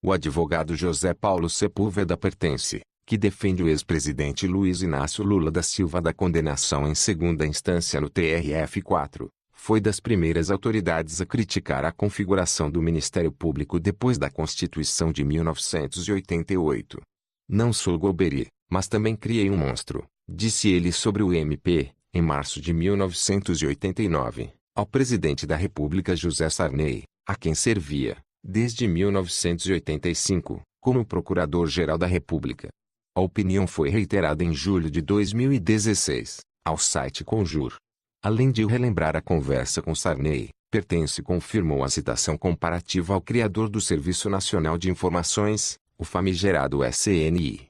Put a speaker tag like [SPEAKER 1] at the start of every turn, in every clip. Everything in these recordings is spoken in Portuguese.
[SPEAKER 1] O advogado José Paulo Sepúlveda Pertence, que defende o ex-presidente Luiz Inácio Lula da Silva da condenação em segunda instância no TRF4, foi das primeiras autoridades a criticar a configuração do Ministério Público depois da Constituição de 1988. Não sou Golbery, mas também criei um monstro, disse ele sobre o MP, em março de 1989, ao presidente da República José Sarney, a quem servia, desde 1985, como Procurador-Geral da República. A opinião foi reiterada em julho de 2016, ao site Conjur. Além de relembrar a conversa com Sarney, Pertence confirmou a citação comparativa ao criador do Serviço Nacional de Informações, o famigerado SNI.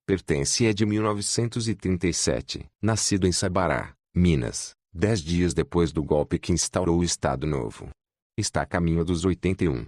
[SPEAKER 1] Pertence é de 1937, nascido em Sabará, Minas, 10 dias depois do golpe que instaurou o Estado Novo. Está a caminho dos 81.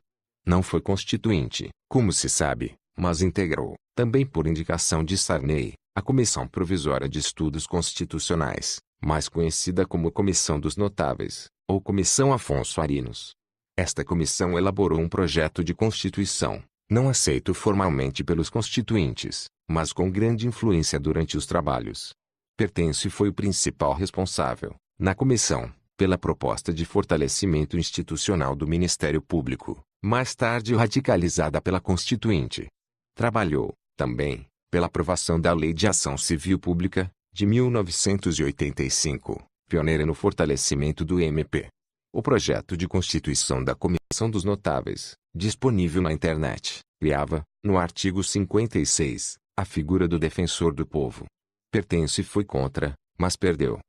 [SPEAKER 1] Não foi constituinte, como se sabe, mas integrou, também por indicação de Sarney, a Comissão Provisória de Estudos Constitucionais, mais conhecida como Comissão dos Notáveis, ou Comissão Afonso Arinos. Esta comissão elaborou um projeto de Constituição, não aceito formalmente pelos constituintes, mas com grande influência durante os trabalhos. Pertence foi o principal responsável, na comissão, pela proposta de fortalecimento institucional do Ministério Público, mais tarde radicalizada pela Constituinte. Trabalhou, também, pela aprovação da Lei de Ação Civil Pública, de 1985, pioneira no fortalecimento do MP. O projeto de Constituição da Comissão dos Notáveis, disponível na internet, criava, no artigo 56, a figura do defensor do povo. Pertence foi contra, mas perdeu.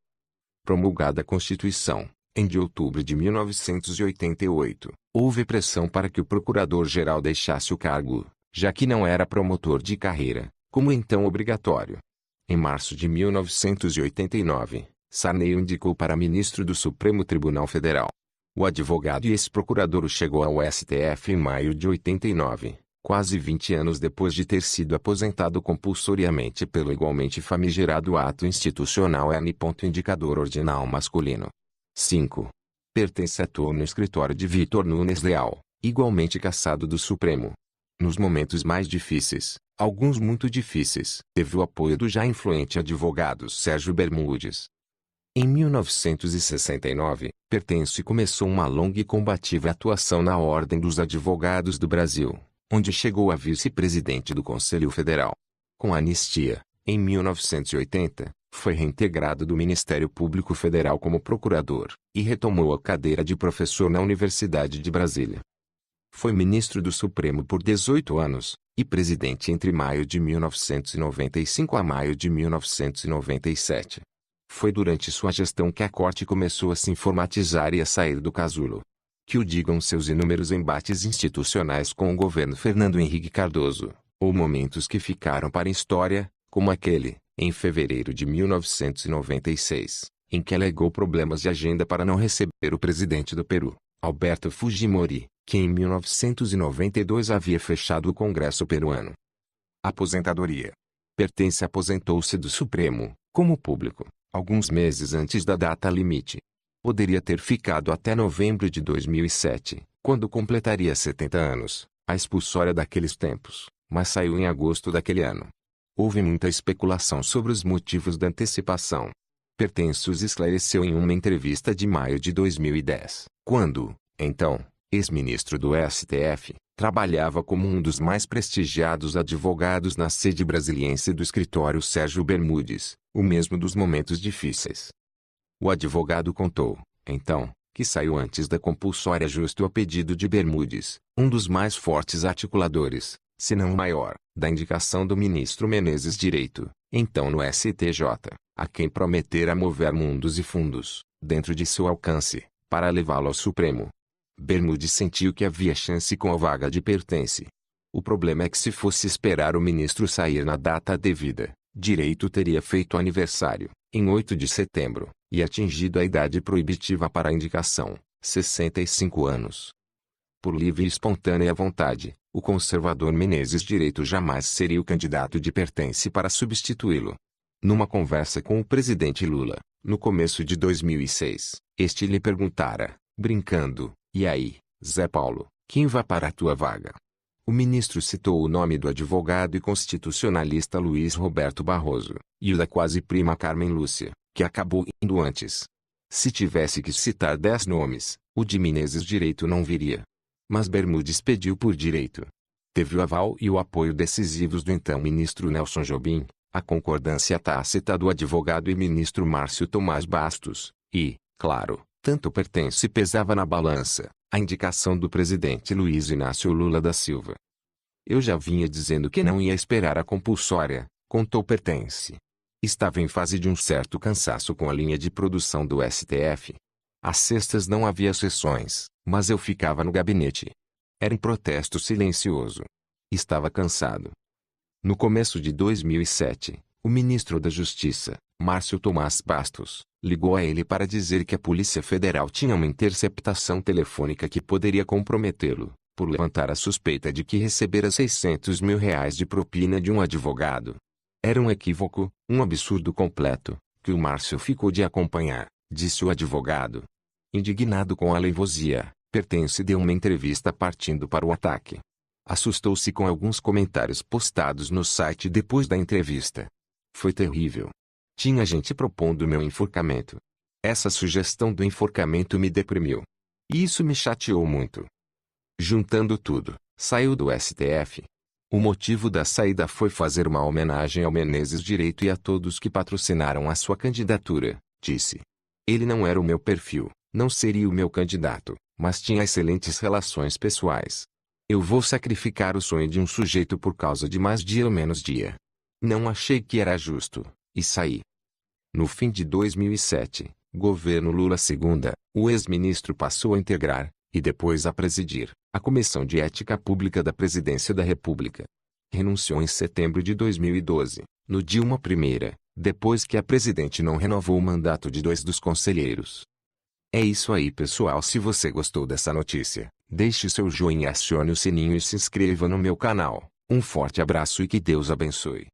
[SPEAKER 1] Promulgada a Constituição, em de outubro de 1988, houve pressão para que o Procurador-Geral deixasse o cargo, já que não era promotor de carreira, como então obrigatório. Em março de 1989, Sarney o indicou para ministro do Supremo Tribunal Federal. O advogado e ex-procurador chegou ao STF em maio de 89, quase 20 anos depois de ter sido aposentado compulsoriamente pelo igualmente famigerado Ato Institucional N. Indicador Ordinal Masculino. 5. Pertence atuou no escritório de Vitor Nunes Leal, igualmente cassado do Supremo. Nos momentos mais difíceis, alguns muito difíceis, teve o apoio do já influente advogado Sérgio Bermudes. Em 1969, Pertence começou uma longa e combativa atuação na Ordem dos Advogados do Brasil, onde chegou a vice-presidente do Conselho Federal. Com a anistia, em 1980, foi reintegrado do Ministério Público Federal como procurador, e retomou a cadeira de professor na Universidade de Brasília. Foi ministro do Supremo por 18 anos, e presidente entre maio de 1995 a maio de 1997. Foi durante sua gestão que a Corte começou a se informatizar e a sair do casulo. Que o digam seus inúmeros embates institucionais com o governo Fernando Henrique Cardoso, ou momentos que ficaram para a história, como aquele, em fevereiro de 1996, em que alegou problemas de agenda para não receber o presidente do Peru, Alberto Fujimori, que em 1992 havia fechado o Congresso peruano. Aposentadoria. Pertence aposentou-se do Supremo, como público, alguns meses antes da data limite. Poderia ter ficado até novembro de 2007, quando completaria 70 anos, a expulsória daqueles tempos, mas saiu em agosto daquele ano. Houve muita especulação sobre os motivos da antecipação. Pertence os esclareceu em uma entrevista de maio de 2010, quando, então, ex-ministro do STF, trabalhava como um dos mais prestigiados advogados na sede brasiliense do escritório Sérgio Bermudes, o mesmo dos momentos difíceis. O advogado contou, então, que saiu antes da compulsória justo a pedido de Bermudes, um dos mais fortes articuladores, se não o maior, da indicação do ministro Menezes Direito, então no STJ, a quem prometera mover mundos e fundos, dentro de seu alcance, para levá-lo ao Supremo. Bermudes sentiu que havia chance com a vaga de Pertence. O problema é que se fosse esperar o ministro sair na data devida, Direito teria feito aniversário, em 8 de setembro, e atingido a idade proibitiva para a indicação, 65 anos. Por livre e espontânea vontade, o conservador Menezes Direito jamais seria o candidato de Pertence para substituí-lo. Numa conversa com o presidente Lula, no começo de 2006, este lhe perguntara, brincando, "E aí, Zé Paulo, quem vai para a tua vaga?" O ministro citou o nome do advogado e constitucionalista Luiz Roberto Barroso, e o da quase prima Carmen Lúcia, que acabou indo antes. Se tivesse que citar 10 nomes, o de Menezes Direito não viria. Mas Bermudes pediu por direito. Teve o aval e o apoio decisivos do então ministro Nelson Jobim, a concordância tácita do advogado e ministro Márcio Tomás Bastos, e, claro, tanto Pertence pesava na balança, a indicação do presidente Luiz Inácio Lula da Silva. Eu já vinha dizendo que não ia esperar a compulsória, contou Pertence. Estava em fase de um certo cansaço com a linha de produção do STF. Às sextas não havia sessões, mas eu ficava no gabinete. Era um protesto silencioso. Estava cansado. No começo de 2007, o ministro da Justiça, Márcio Tomás Bastos, ligou a ele para dizer que a Polícia Federal tinha uma interceptação telefônica que poderia comprometê-lo, por levantar a suspeita de que recebera R$600 mil de propina de um advogado. Era um equívoco, um absurdo completo, que o Márcio ficou de acompanhar, disse o advogado. Indignado com a alevosía, Pertence deu uma entrevista partindo para o ataque. Assustou-se com alguns comentários postados no site depois da entrevista. Foi terrível. Tinha gente propondo meu enforcamento. Essa sugestão do enforcamento me deprimiu. E isso me chateou muito. Juntando tudo, saiu do STF. O motivo da saída foi fazer uma homenagem ao Menezes Direito e a todos que patrocinaram a sua candidatura, disse. Ele não era o meu perfil, não seria o meu candidato, mas tinha excelentes relações pessoais. Eu vou sacrificar o sonho de um sujeito por causa de mais dia ou menos dia. Não achei que era justo, e saí. No fim de 2007, governo Lula II, o ex-ministro passou a integrar, e depois a presidir, a Comissão de Ética Pública da Presidência da República. Renunciou em setembro de 2012, no Dilma I, depois que a presidente não renovou o mandato de 2 dos conselheiros. É isso aí, pessoal. Se você gostou dessa notícia, deixe seu joinha, acione o sininho e se inscreva no meu canal. Um forte abraço e que Deus abençoe.